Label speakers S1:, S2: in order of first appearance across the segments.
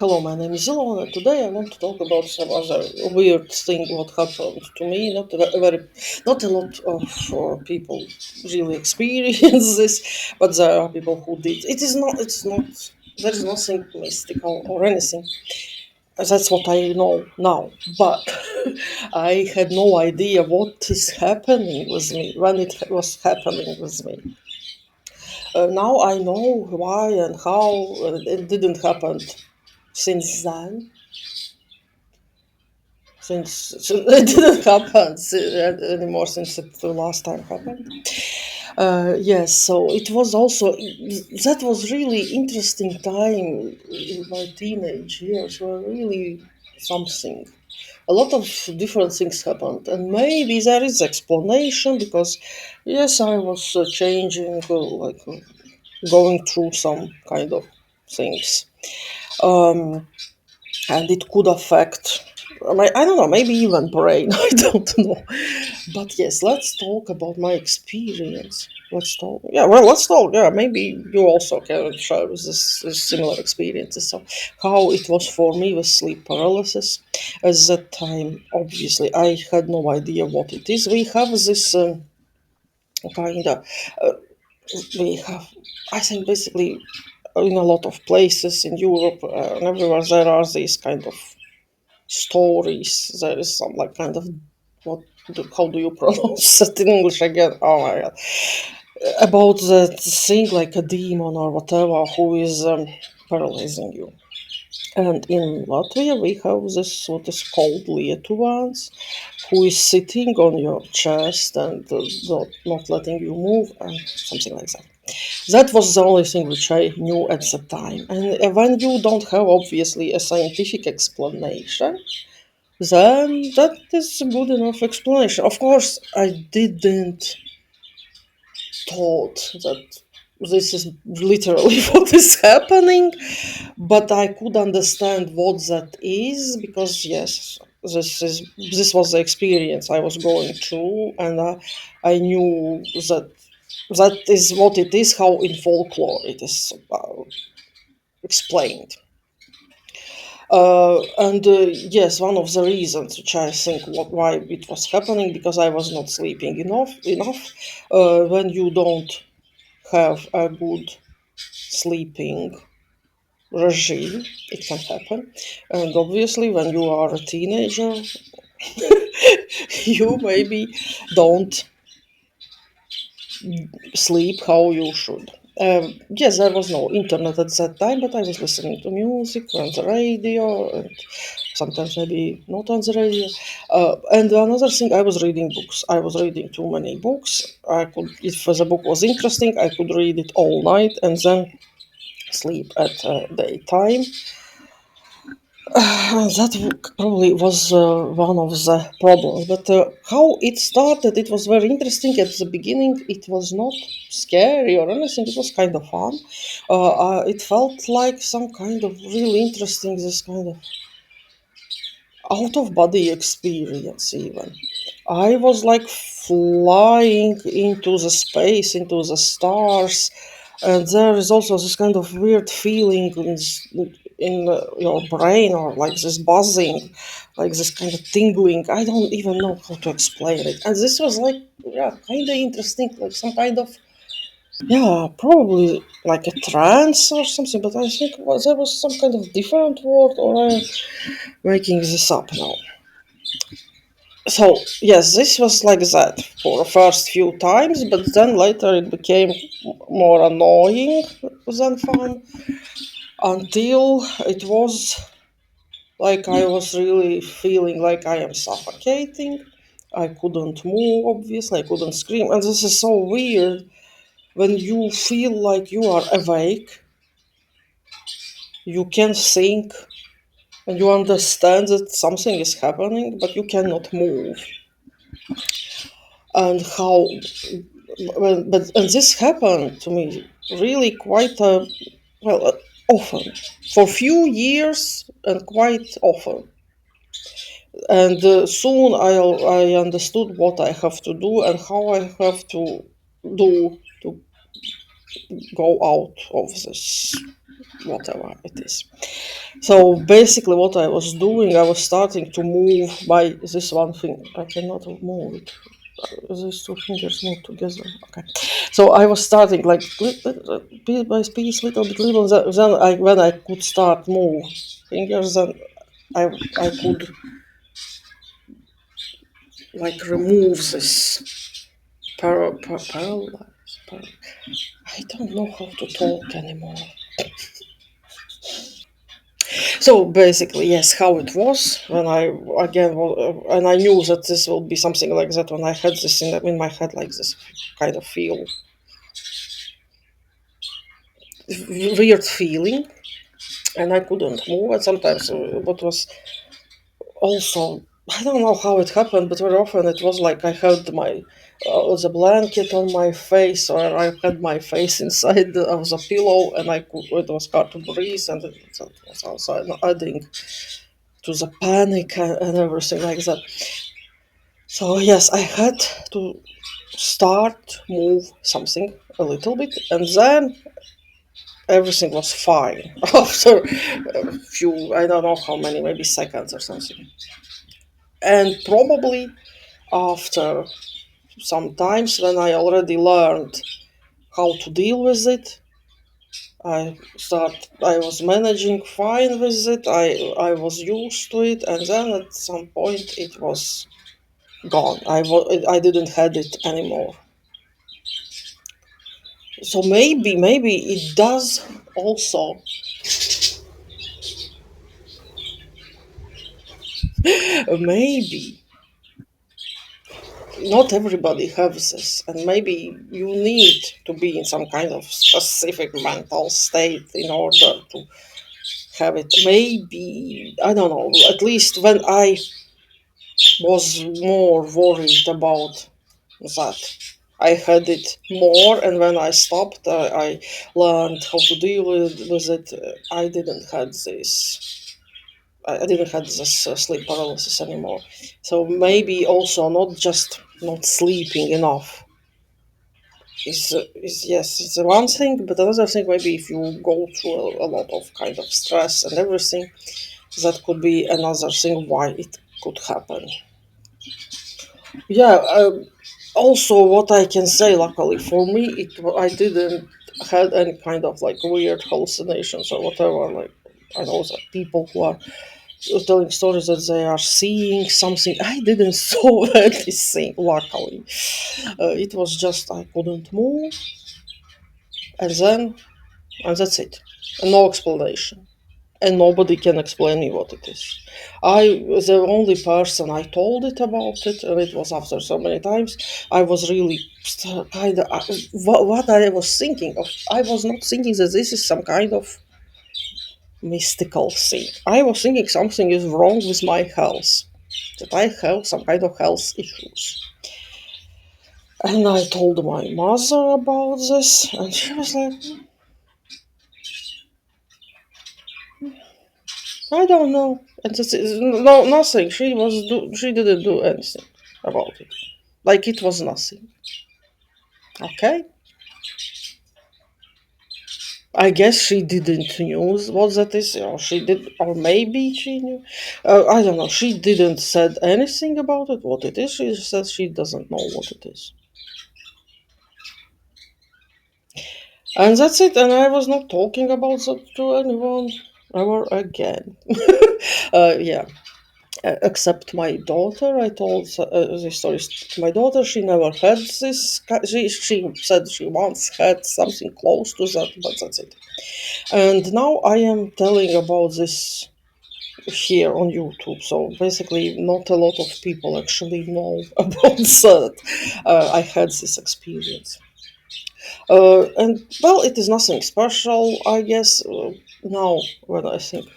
S1: Hello, my name is Ilona. Today I want to talk about some other weird thing what happened to me. Not a lot of people really experience this, but there are people who did. It is not. It's not. There is nothing mystical or anything. That's what I know now. But I had no idea what is happening with me when it was happening with me. Now I know why and how it didn't happen since then since it didn't happen anymore since it the last time happened. Yes, so it was also that was really interesting time in my teenage years were really something. A lot of different things happened, and maybe there is explanation because yes, I was changing, going through some kind of things. Um, and it could affect I don't know, maybe even brain. I don't know, but yes, let's talk about my experience. Let's talk. Yeah, maybe you also can share with this similar experiences. So how it was for me with sleep paralysis. At that time, obviously I had no idea what it is. We have this kind of uh, we have, I think, basically in a lot of places in Europe and everywhere there are these kind of stories. There is some like kind of how do you pronounce it in English again? Oh my god! About that thing like a demon or whatever who is paralyzing you. And in Latvia, we have this what is called Lietuvans, who is sitting on your chest and not letting you move, and something like that. That was the only thing which I knew at the time. And when you don't have obviously a scientific explanation, then that is a good enough explanation. Of course, I didn't thought that this is literally what is happening, but I could understand what that is because yes, this was the experience I was going through, and I knew that that is what it is. How in folklore it is explained. And yes, one of the reasons which I think why it was happening because I was not sleeping enough. When you don't have a good sleeping regime, it can happen. And obviously, when you are a teenager, you maybe don't sleep how you should. Yes, there was no internet at that time, but I was listening to music on the radio, and sometimes maybe not on the radio. And another thing, I was reading books. I was reading too many books. I could, if the book was interesting, I could read it all night and then sleep at daytime. That probably was one of the problems. But how it started, it was very interesting. At the beginning, it was not scary or anything. It was kind of fun. It felt like some kind of really interesting, this kind of out of body experience, even. I was like flying into the space, into the stars, and there is also this kind of weird feeling in your brain, or like this buzzing, like this kind of tingling. I don't even know how to explain it. And this was like, yeah, kind of interesting, like some kind of, yeah, probably like a trance or something, but I think there was some kind of different word, or I'm making this up now. So yes, this was like that for the first few times, but then later it became more annoying than fun until it was like I was really feeling like I am suffocating. I couldn't move, obviously, I couldn't scream, and this is so weird when you feel like you are awake, you can think, and you understand that something is happening, but you cannot move. And how and this happened to me really quite often for few years and quite often, and soon I understood what I have to do and how I have to do to go out of this, whatever it is. So basically, what I was doing, I was starting to move by this one thing. I cannot move it. These two fingers move together. Okay. So I was starting like piece by piece, little bit, little. Then when I could start move fingers, then I I could like remove this paralysis. I don't know how to talk anymore. So basically, yes, how it was when I again, and I knew that this will be something like that when I had this in my head, like this kind of weird feeling, and I couldn't move. And sometimes what was also, I don't know how it happened, but very often it was like I had my the blanket on my face, or I had my face inside of the pillow, and it was hard to breathe, and that was also adding to the panic and everything like that. So yes, I had to start move something a little bit, and then everything was fine after a few, I don't know how many, maybe seconds or something. And probably after some times when I already learned how to deal with it, I was managing fine with it. I was used to it, and then at some point it was gone. I didn't had it anymore. So maybe it does also, maybe not everybody has this, and maybe you need to be in some kind of specific mental state in order to have it. Maybe, I don't know, at least when I was more worried about that, I had it more, and when I stopped, I learned how to deal with it. I didn't had this. I didn't have this sleep paralysis anymore. So maybe also not just not sleeping enough is yes, it's one thing, but another thing maybe if you go through a lot of kind of stress and everything, that could be another thing why it could happen. Yeah. Also, what I can say, luckily for me, I didn't had any kind of like weird hallucinations or whatever. Like I know that people who are telling stories that they are seeing something. I didn't saw anything, luckily. It was just I couldn't move, and then and that's it. And no explanation. And nobody can explain me what it is. I was the only person I told it about it, and it was after so many times. I was really kind of what I was thinking of. I was not thinking that this is some kind of mystical thing. I was thinking something is wrong with my health, that I have some kind of health issues. And I told my mother about this, and she was like, I don't know. And this is no nothing. She didn't do anything about it. Like it was nothing. Okay. I guess she didn't knew what that is, or she did, or maybe she knew. I don't know. She didn't said anything about it. What it is? She said she doesn't know what it is. And that's it. And I was not talking about that to anyone ever again. Yeah. Except my daughter, I told this story to my daughter. She never had this. She said she once had something close to that, but that's it. And now I am telling about this here on YouTube. So basically, not a lot of people actually know about that. I had this experience. And well, it is nothing special, I guess. Now, when I think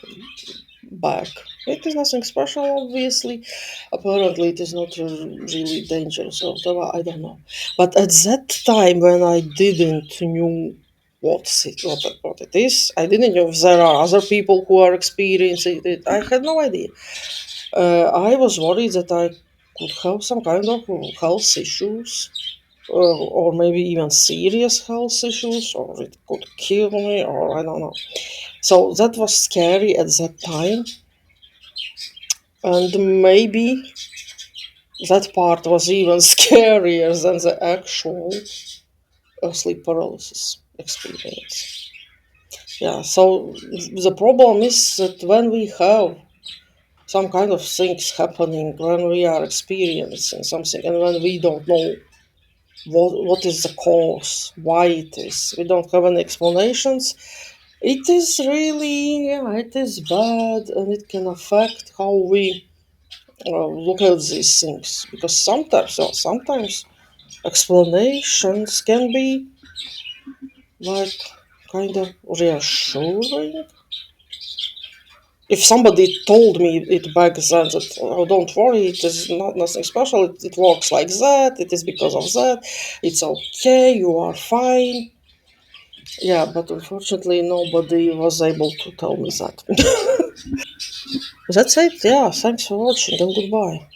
S1: back, it is nothing special, obviously. Apparently, it is not really dangerous or whatever, I don't know. But at that time, when I didn't knew what it is, I didn't know if there are other people who are experiencing it. I had no idea. I was worried that I could have some kind of health issues or maybe even serious health issues, or it could kill me, or I don't know. So that was scary at that time, and maybe that part was even scarier than the actual sleep paralysis experience. Yeah, so the problem is that when we have some kind of things happening, when we are experiencing something, and when we don't know what is the cause, why it is, we don't have any explanations. It is really, yeah, it is bad, and it can affect how we look at these things. Because sometimes, well, sometimes explanations can be like kind of reassuring. If somebody told me it back then that, oh, don't worry, it is not nothing special, it works like that, it is because of that, it's okay, you are fine. Yeah, but unfortunately nobody was able to tell me that. That's it, yeah, thanks for watching and goodbye.